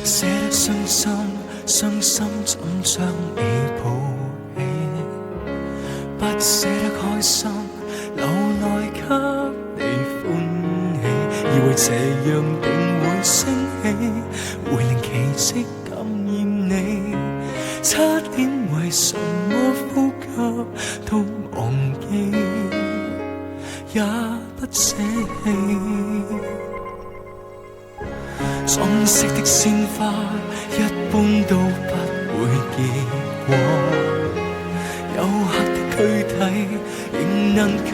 捨得傷心，傷心怎將你抱起？不捨得開心，留來給你歡喜。以為這樣定會升起，會令奇蹟感染你。差點為什麼呼吸都忘記，也不捨棄。裝飾的鮮花一般都不會結果，有黑的軀體仍能給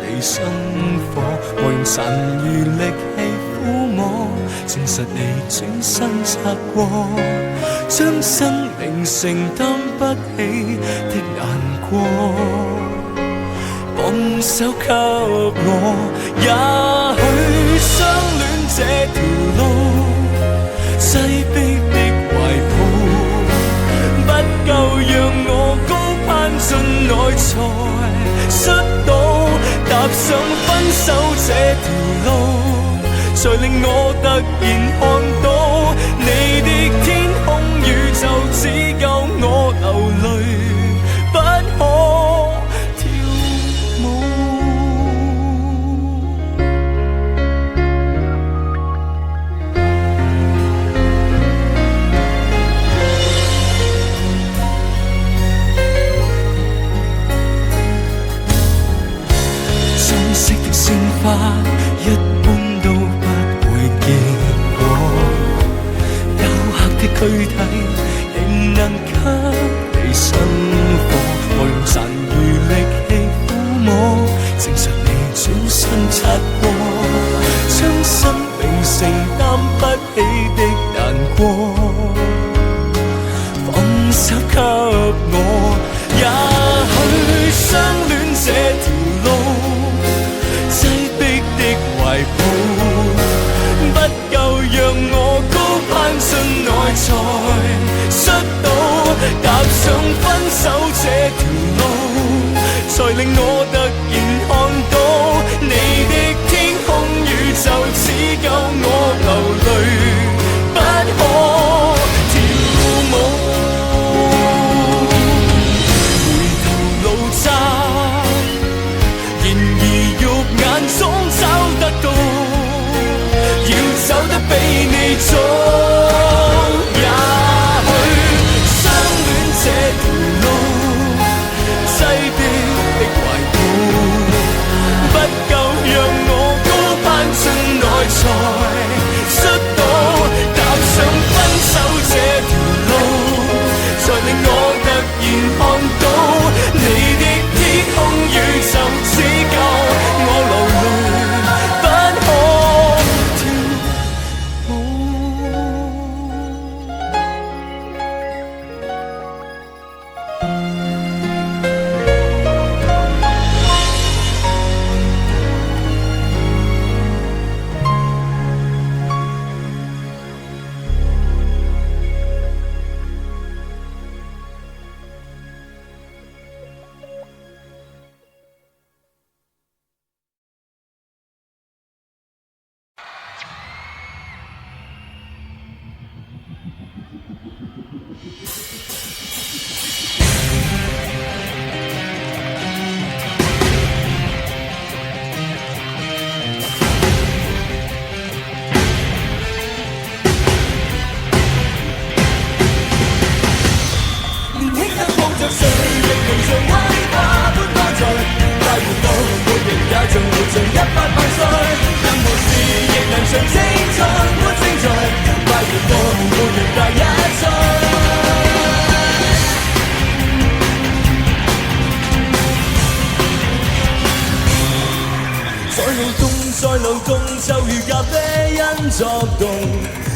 你生火。我用殘餘力氣撫摸，證實你轉身擦過，將生命承擔不起的難過，放手給我。也許相戀這條路，擠迫的懷抱不夠讓我高攀進內才摔倒，踏上分手這條路，才令我突然看到你的天空宇宙只夠我流淚，不可跳舞。色的鮮花一般都不會結果，有黑的軀體仍能給你生火。我用殘餘力氣撫摸，證實你轉身擦過，將生命承擔不起的難過，放手給我。也許相戀這條路，擠迫的懷抱不夠讓我高攀進內才摔倒，踏上分手這條路，才令我突然看到你的天空宇宙只夠我流淚，不可跳舞。回頭路窄，然而肉眼中找得到，要走得比你早。也許相戀這條路，擠迫的懷抱不夠讓我高攀進內才摔倒，踏上分手這條路，才令我突然看到你的天空宇宙只夠我流淚，不可跳舞。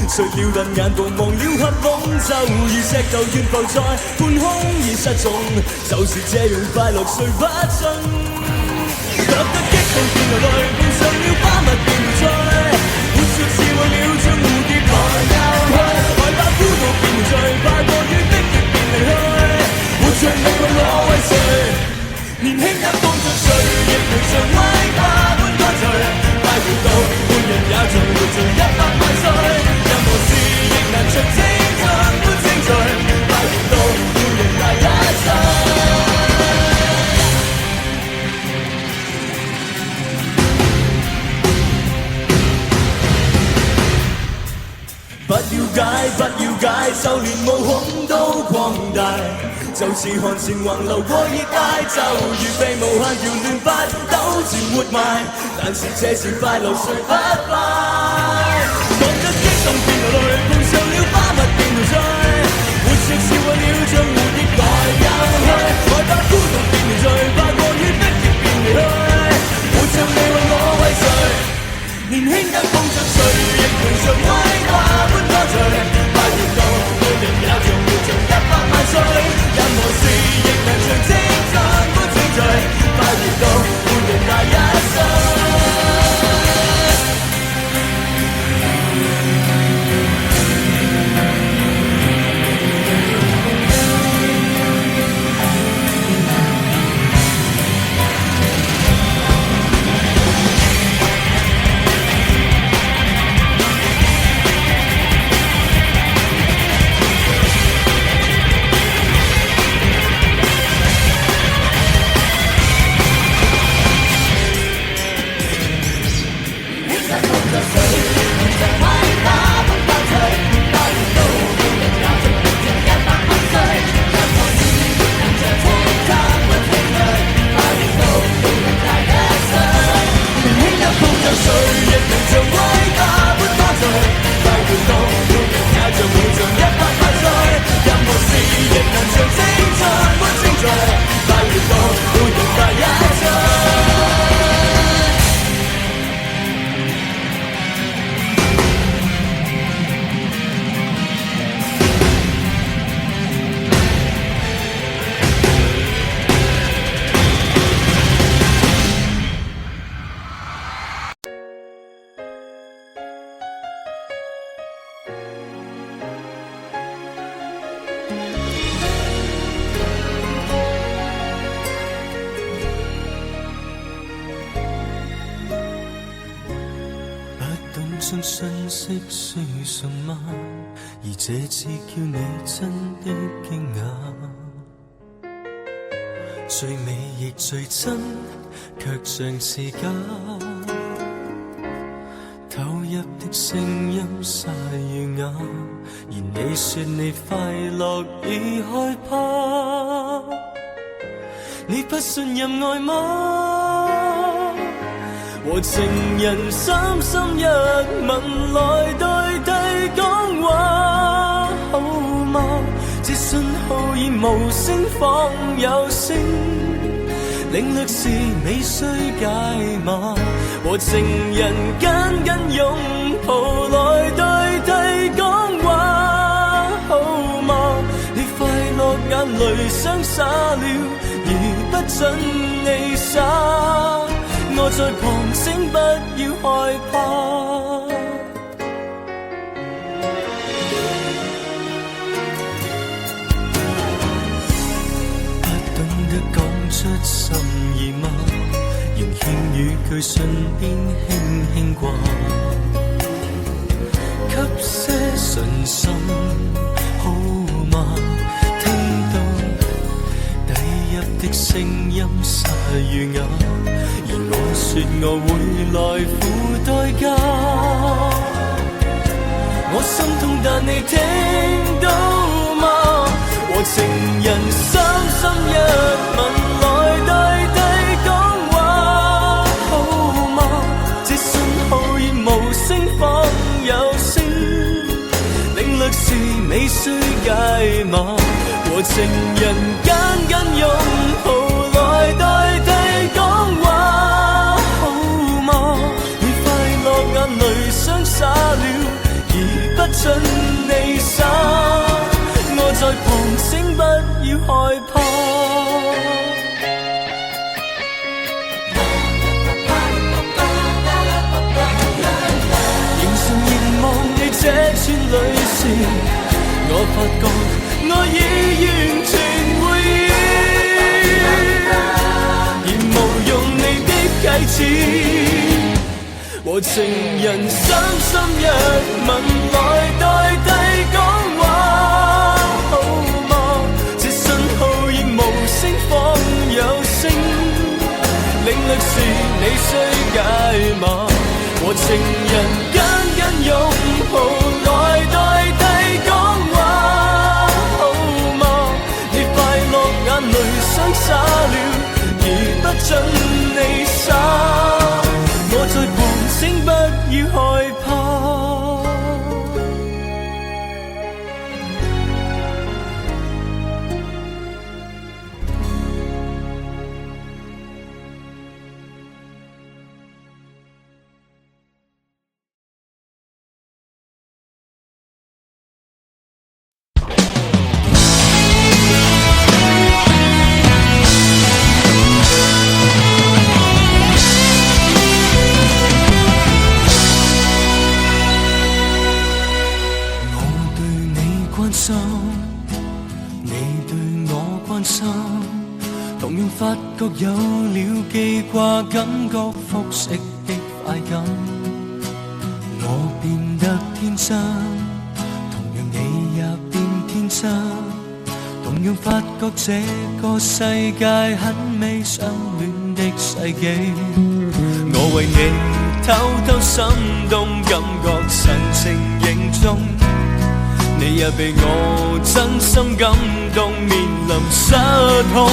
誰料人眼暴忘了黑風，就如石頭懸浮在半空已失蹤，就是這樣快樂誰不信？覺得激動變流淚，碰上了花蜜變梅菜，活着是為了將蝴蝶來咬去，害怕孤獨變無罪，快過於逼極變離去，活着你為我為誰？年輕一方着誰，亦能像威化般乾脆，快活到半人也像活盡100萬歲。任何事亦難不要解，就連毛孔都擴大，就似汗腺橫流過熱帶，就如被無限搖亂發糾纏活埋，但是這是快樂誰不快？望着激動變流淚，碰上了花蜜變陶醉，活着是為了像蝴蝶來又去，來吧孤獨變凝聚，怕過於逼極變離去，活着你為我為誰？年輕得碰着誰，亦能像威化般多聚，快活到每人也像活着100萬歲，任何事亦能像青春般清脆，快活到每人大1歲。信信息是什麼，而這次叫你真的驚訝，最美亦最真，卻像是假，投入的聲音沙與啞，而你說你快樂已害怕，你不信任愛嗎？和情人三心一吻來代替講話，好嗎？這信號已無聲仿有聲，領略是你需解碼。和情人緊緊擁抱來代替講話，好嗎？你快樂眼淚雙灑了，而不准你灑。我在旁聲，不要害怕。不懂得講出心意嗎？仍欠語句信邊輕輕掛，給些信心好嗎？聽到低泣的聲音沙與啞，而我說我會來付代價，我心痛但你聽到嗎？和情人三心一吻來代替講話，好嗎？這信號已無聲仿有聲，領略是你需解碼。和情人緊緊擁抱來代替講話，好嗎？你快樂眼淚雙灑了，而不准你灑。我在旁聲，不要害怕。凝神凝望你這串淚時，我發覺我已完全會意，而無用你的啟齒。和情人三心一吻來代替講話，好嗎？這信號已無聲仿有聲，領略是你需解碼。和情人緊緊擁抱來代替准你生，我在旁聲不要害怕。你對我關心，同樣發覺有了記掛，感覺複式的快感。我變得天真，同樣你也變天真，同樣發覺這個世界很美，相戀的世紀。我為你偷偷心動，感覺神情凝重，你也被我真心感動，面臨失控，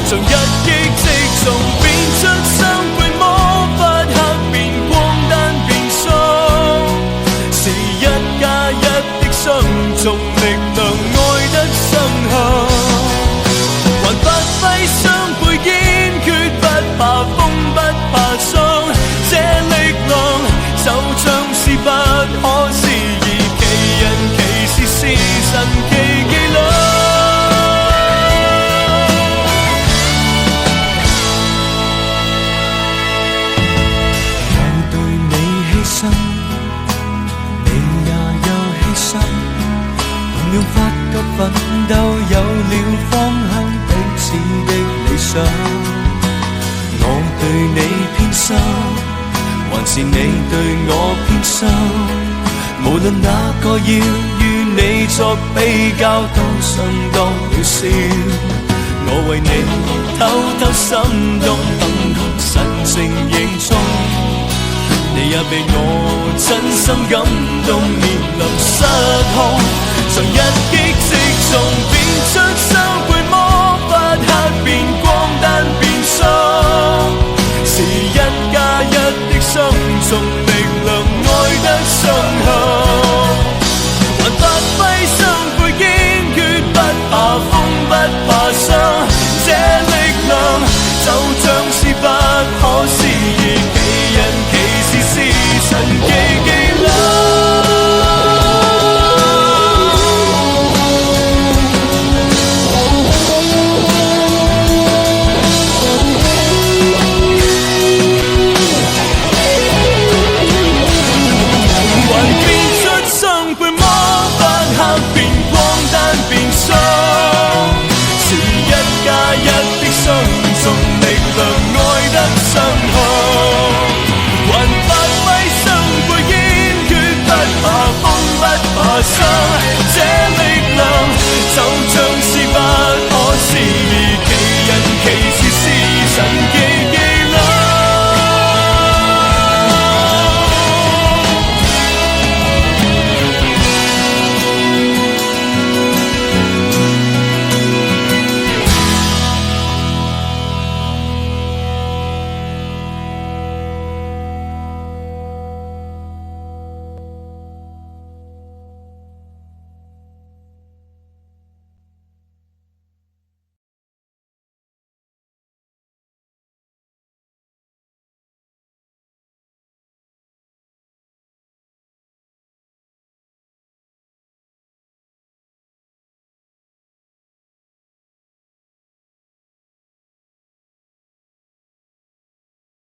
像一擊即中，變出生配魔法，黑變光單變鬆，是1+1的雙重力量，愛得深厚，還發揮雙倍堅決，不怕風不怕霜，這力量就像是不可思議，奇人奇事是神奇伎倆。我對你犧牲，你也有犧牲，同樣發覺奮鬥有了方向，彼此的理想。我對你偏心，還是你對我偏心，無論哪個要與你作比較，都相當渺小。我為你偷偷心動，等同神情凝重，你也被我真心感動，面臨失控，像一擊即中，變出